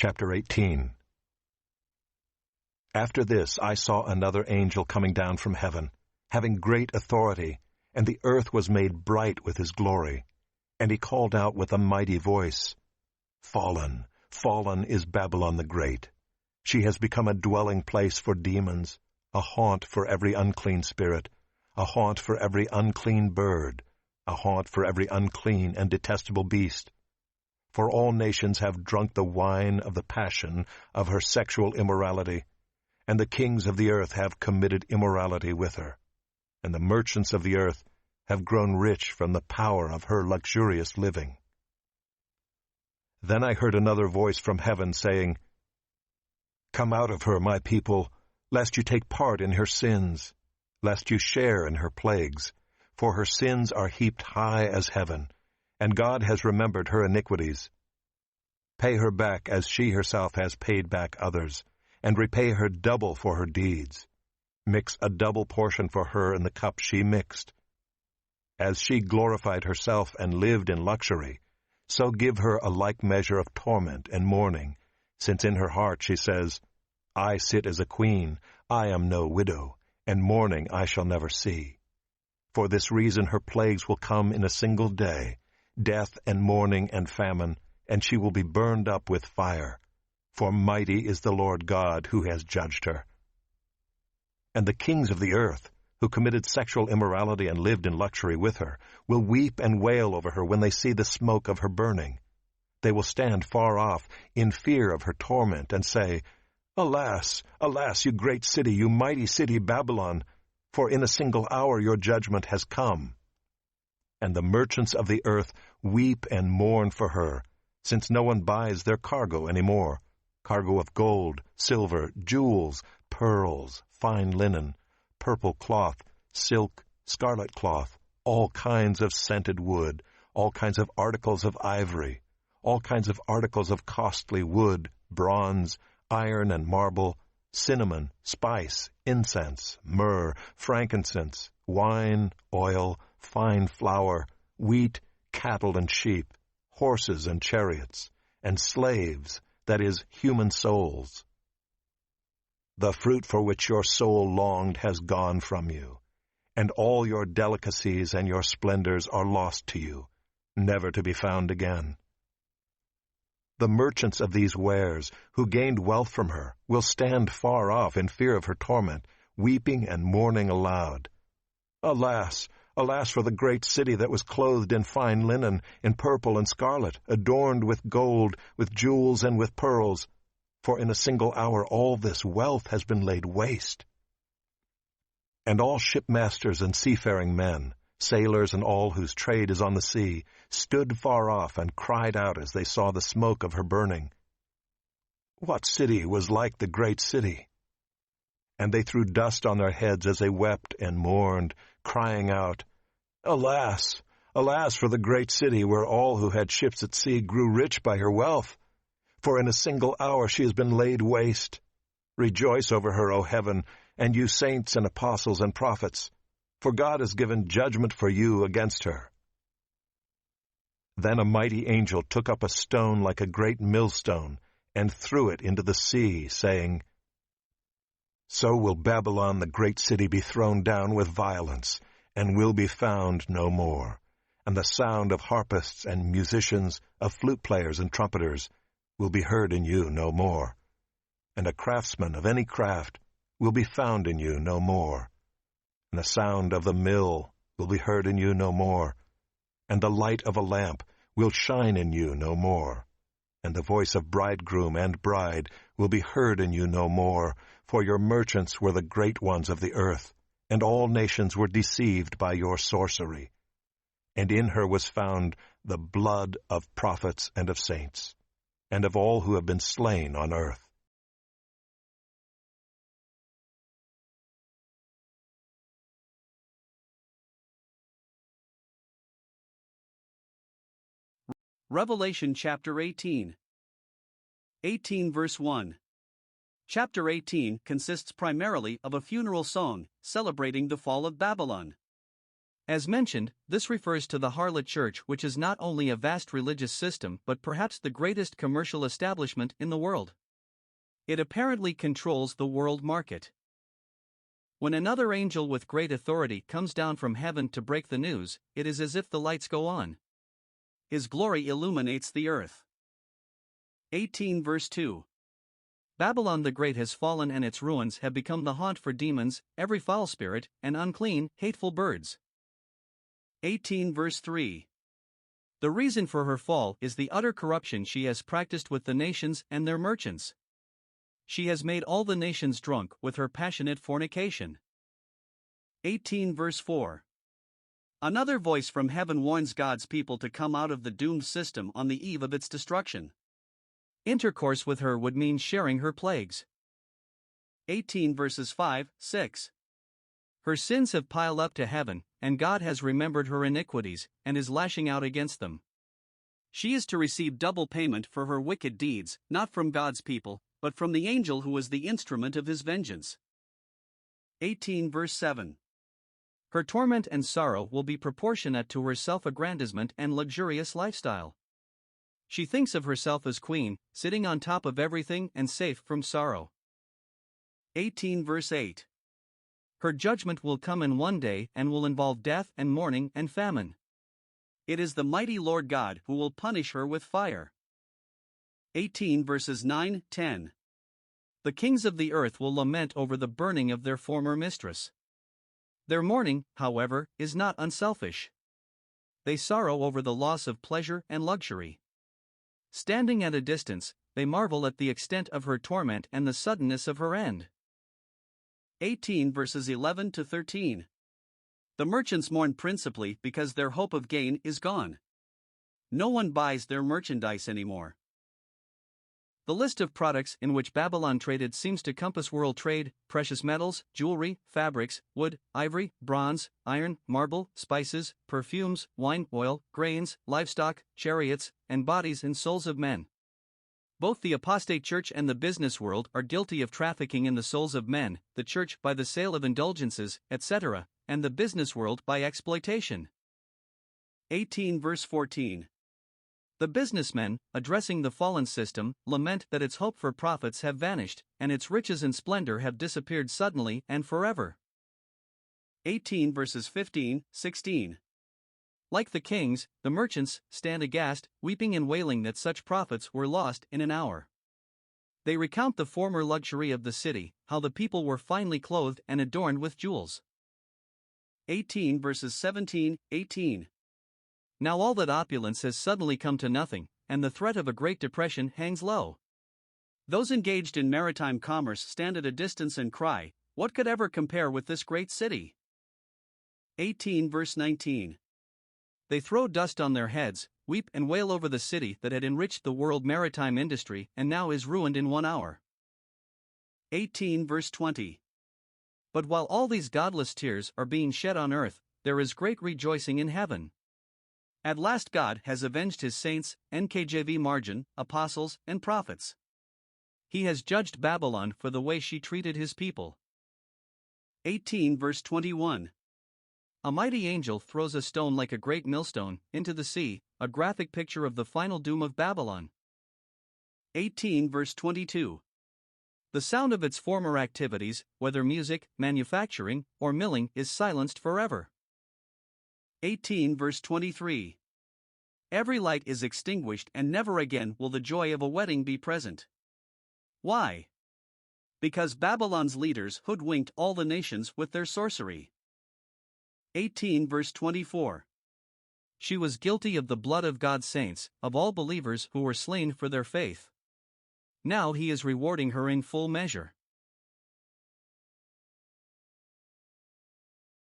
Chapter 18. After this I saw another angel coming down from heaven, having great authority, and the earth was made bright with his glory. And he called out with a mighty voice, "Fallen, fallen is Babylon the Great. She has become a dwelling place for demons, a haunt for every unclean spirit, a haunt for every unclean bird, a haunt for every unclean and detestable beast. For all nations have drunk the wine of the passion of her sexual immorality, and the kings of the earth have committed immorality with her, and the merchants of the earth have grown rich from the power of her luxurious living." Then I heard another voice from heaven saying, "Come out of her, my people, lest you take part in her sins, lest you share in her plagues, for her sins are heaped high as heaven, and God has remembered her iniquities. Pay her back as she herself has paid back others, and repay her double for her deeds. Mix a double portion for her in the cup she mixed. As she glorified herself and lived in luxury, so give her a like measure of torment and mourning, since in her heart she says, 'I sit as a queen, I am no widow, and mourning I shall never see.' For this reason her plagues will come in a single day, death and mourning and famine, and she will be burned up with fire. For mighty is the Lord God who has judged her. And the kings of the earth, who committed sexual immorality and lived in luxury with her, will weep and wail over her when they see the smoke of her burning. They will stand far off in fear of her torment and say, 'Alas, alas, you great city, you mighty city Babylon, for in a single hour your judgment has come.' And the merchants of the earth weep and mourn for her, since no one buys their cargo any more, cargo of gold, silver, jewels, pearls, fine linen, purple cloth, silk, scarlet cloth, all kinds of scented wood, all kinds of articles of ivory, all kinds of articles of costly wood, bronze, iron and marble, cinnamon, spice, incense, myrrh, frankincense, wine, oil, fine flour, wheat, cattle and sheep, horses and chariots, and slaves, that is, human souls. The fruit for which your soul longed has gone from you, and all your delicacies and your splendors are lost to you, never to be found again. The merchants of these wares, who gained wealth from her, will stand far off in fear of her torment, weeping and mourning aloud. 'Alas, alas for the great city that was clothed in fine linen, in purple and scarlet, adorned with gold, with jewels and with pearls, for in a single hour all this wealth has been laid waste.' And all shipmasters and seafaring men, sailors and all whose trade is on the sea, stood far off and cried out as they saw the smoke of her burning, 'What city was like the great city?' And they threw dust on their heads as they wept and mourned, crying out, 'Alas, alas for the great city where all who had ships at sea grew rich by her wealth. For in a single hour she has been laid waste. Rejoice over her, O heaven, and you saints and apostles and prophets, for God has given judgment for you against her.' Then a mighty angel took up a stone like a great millstone and threw it into the sea, saying, 'So will Babylon the great city be thrown down with violence, and will be found no more. And the sound of harpists and musicians, of flute players and trumpeters, will be heard in you no more. And a craftsman of any craft will be found in you no more. And the sound of the mill will be heard in you no more. And the light of a lamp will shine in you no more. And the voice of bridegroom and bride will be heard in you no more, for your merchants were the great ones of the earth, and all nations were deceived by your sorcery. And in her was found the blood of prophets and of saints, and of all who have been slain on earth. Revelation chapter 18. 18 verse 1. Chapter 18 consists primarily of a funeral song celebrating the fall of Babylon. As mentioned, this refers to the harlot church, which is not only a vast religious system but perhaps the greatest commercial establishment in the world. It apparently controls the world market. When another angel with great authority comes down from heaven to break the news, it is as if the lights go on. His glory illuminates the earth. 18 verse 2. Babylon the Great has fallen, and its ruins have become the haunt for demons, every foul spirit, and unclean, hateful birds. 18 verse 3. The reason for her fall is the utter corruption she has practiced with the nations and their merchants. She has made all the nations drunk with her passionate fornication. 18 verse 4. Another voice from heaven warns God's people to come out of the doomed system on the eve of its destruction. Intercourse with her would mean sharing her plagues. 18 verses 5, 6. Her sins have piled up to heaven, and God has remembered her iniquities, and is lashing out against them. She is to receive double payment for her wicked deeds, not from God's people, but from the angel who is the instrument of his vengeance. 18 verse 7. Her torment and sorrow will be proportionate to her self-aggrandizement and luxurious lifestyle. She thinks of herself as queen, sitting on top of everything and safe from sorrow. 18 verse 8. Her judgment will come in one day and will involve death and mourning and famine. It is the mighty Lord God who will punish her with fire. 18 verses 9, 10. The kings of the earth will lament over the burning of their former mistress. Their mourning, however, is not unselfish. They sorrow over the loss of pleasure and luxury. Standing at a distance, they marvel at the extent of her torment and the suddenness of her end. 18 verses 11 to 13. The merchants mourn principally because their hope of gain is gone. No one buys their merchandise anymore. The list of products in which Babylon traded seems to compass world trade: precious metals, jewelry, fabrics, wood, ivory, bronze, iron, marble, spices, perfumes, wine, oil, grains, livestock, chariots, and bodies and souls of men. Both the apostate church and the business world are guilty of trafficking in the souls of men, the church by the sale of indulgences, etc., and the business world by exploitation. 18 verse 14. The businessmen, addressing the fallen system, lament that its hope for profits have vanished, and its riches and splendor have disappeared suddenly and forever. 18 verses 15, 16. Like the kings, the merchants stand aghast, weeping and wailing that such profits were lost in an hour. They recount the former luxury of the city, how the people were finely clothed and adorned with jewels. 18 verses 17, 18. Now all that opulence has suddenly come to nothing, and the threat of a Great Depression hangs low. Those engaged in maritime commerce stand at a distance and cry, "What could ever compare with this great city?" 18 verse 19. They throw dust on their heads, weep and wail over the city that had enriched the world maritime industry and now is ruined in 1 hour. 18 verse 20. But while all these godless tears are being shed on earth, there is great rejoicing in heaven. At last God has avenged his saints, NKJV margin, apostles, and prophets. He has judged Babylon for the way she treated his people. 18 verse 21. A mighty angel throws a stone like a great millstone into the sea, a graphic picture of the final doom of Babylon. 18 verse 22. The sound of its former activities, whether music, manufacturing, or milling, is silenced forever. 18 verse 23. Every light is extinguished and never again will the joy of a wedding be present. Why? Because Babylon's leaders hoodwinked all the nations with their sorcery. 18 verse 24. She was guilty of the blood of God's saints, of all believers who were slain for their faith. Now he is rewarding her in full measure.